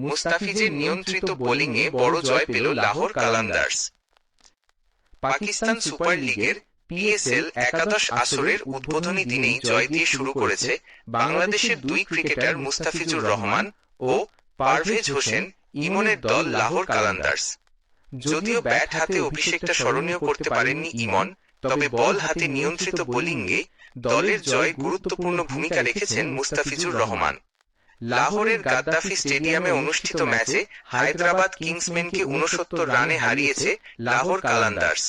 মুস্তাফিজের নিয়ন্ত্রিত বোলিংয়ে বড় জয় পেল লাহোর কালান্দার্স। পাকিস্তান সুপার লিগের পিএসএল একাদশ আসরের উদ্বোধনী দিনেই জয় দিয়ে শুরু করেছে বাংলাদেশের দুই ক্রিকেটার মুস্তাফিজুর রহমান ও পারভেজ হোসেন ইমনের দল লাহোর কালান্দার্স। যদিও ব্যাট হাতে অভিষেকটা স্মরণীয় করতে পারেননি ইমন, তবে বল হাতে নিয়ন্ত্রিত বোলিংয়ে দলের জয়ে গুরুত্বপূর্ণ ভূমিকা রেখেছেন মুস্তাফিজুর রহমান। লাহোরের গাদ্দাফি স্টেডিয়ামে অনুষ্ঠিত ম্যাচে হায়দ্রাবাদ কিংসম্যানকে ৬৯ রানে হারিয়েছে লাহোর কালান্দার্স।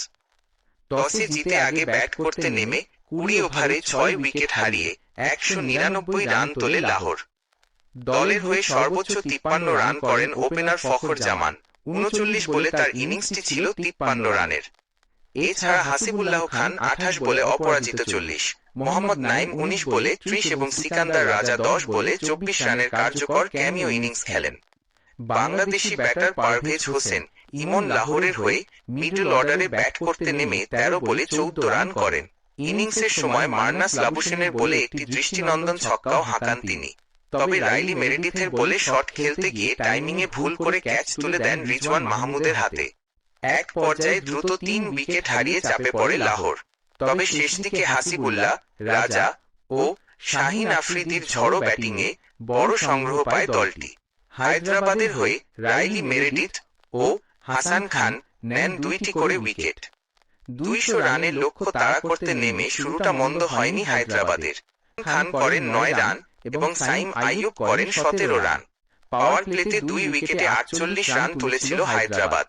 টসে জিতে আগে ব্যাট করতে নেমে ২০ ওভারে ৬ উইকেট হারিয়ে ১৯৯ রান তোলে লাহোর। দলের হয়ে সর্বোচ্চ ৫৩ রান করেন ওপেনার ফখর জামান। ৩৯ বলে তার ইনিংসটি ছিল ৫৩ রানের। এছাড়া হাসিবুল্লাহ খান ২৮ বলে অপরাজিত ৪০, মোহাম্মদ নাইম ১৯ বলে ৩০ এবং সিকান্দার রাজা ১০ বলে ২৪ রানের কার্যকর ক্যামিও ইনিংস খেলেন। বাংলাদেশি ব্যাটার পারভেজ হোসেন ইমন লাহোরের হয়ে মিডল অর্ডারে ব্যাট করতে নেমে ১৩ বলে ১৪ রান করেন। ইনিংসের সময় মার্নাস লাবুশেনের বলে একটি দৃষ্টিনন্দন ছক্কাও হাঁকান তিনি। তবে রাইলি মেরেডিথের বলে শট খেলতে গিয়ে টাইমিংয়ে ভুল করে ক্যাচ তুলে দেন রিজওয়ান মাহমুদের হাতে। এক পর্যায়ে দ্রুত ৩ উইকেট হারিয়ে চাপে পড়ে লাহোর। তবে শেষ দিকে হাসিবুল্লাহ, রাজা ও শাহিন আফ্রিদির ঝড়ো ব্যাটিংয়ে বড় সংগ্রহ পায় দলটি। হায়দ্রাবাদের হয়ে রাইলি মেরেডিথ ও হাসান খান নেন ২টি করে উইকেট। ২০০ রানের লক্ষ্য তাড়া করতে নেমে শুরুটা মন্দ হয়নি হায়দ্রাবাদের। খান করেন ৯ রান এবং সাইম আইয়ুব করেন ১৭ রান। পাওয়ার প্লেতে ২ উইকেটে ৪৮ রান তুলেছিল হায়দ্রাবাদ।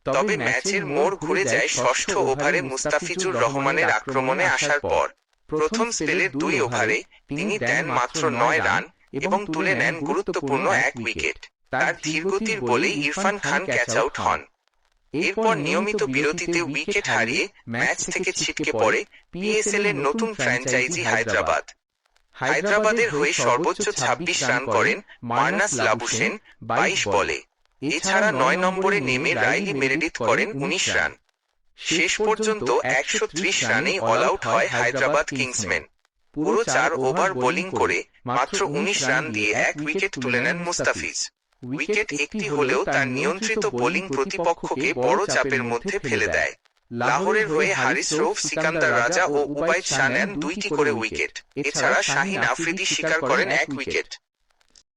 তবে ম্যাচের মোড় ঘুরে যায় ষষ্ঠ ওভারে মুস্তাফিজুর রহমানের আক্রমণে আসার পর। প্রথম স্পেলের ২ ওভারে তিনি দেন মাত্র ৯ রান এবং তুলে নেন গুরুত্বপূর্ণ ১ উইকেট। তার ধীরগতির বলেই ইরফান খান ক্যাচ আউট হন। এরপর নিয়মিত বিরতিতে উইকেট হারিয়ে ম্যাচ থেকে ছিটকে পড়ে পিএসএল এর নতুন ফ্র্যাঞ্চাইজি হায়দ্রাবাদ। হায়দ্রাবাদের হয়ে সর্বোচ্চ ২৬ রান করেন মার্নাস লাবুশেন ২২ বলে। এছাড়া ৯ নম্বরে নেমে রাইলি মেরেডিথ করেন ১৯ রান। শেষ পর্যন্ত ১৩০ রানেই অল আউট হয় হায়দ্রাবাদ কিংসম্যান। পুরো ৪ ওভার বোলিং করে মাত্র ১৯ রান দিয়ে ১ উইকেট তুলে নেন মুস্তাফিজ। উইকেট একটি হলেও তার নিয়ন্ত্রিত বোলিং প্রতিপক্ষকে বড় চাপের মধ্যে ফেলে দেয়। লাহোরের হয়ে হারিস রৌফ, সিকান্দার রাজা ও উবাইদ শাহ নেন ২টি করে উইকেট। এছাড়া শাহিন আফ্রিদি শিকার করেন ১ উইকেট।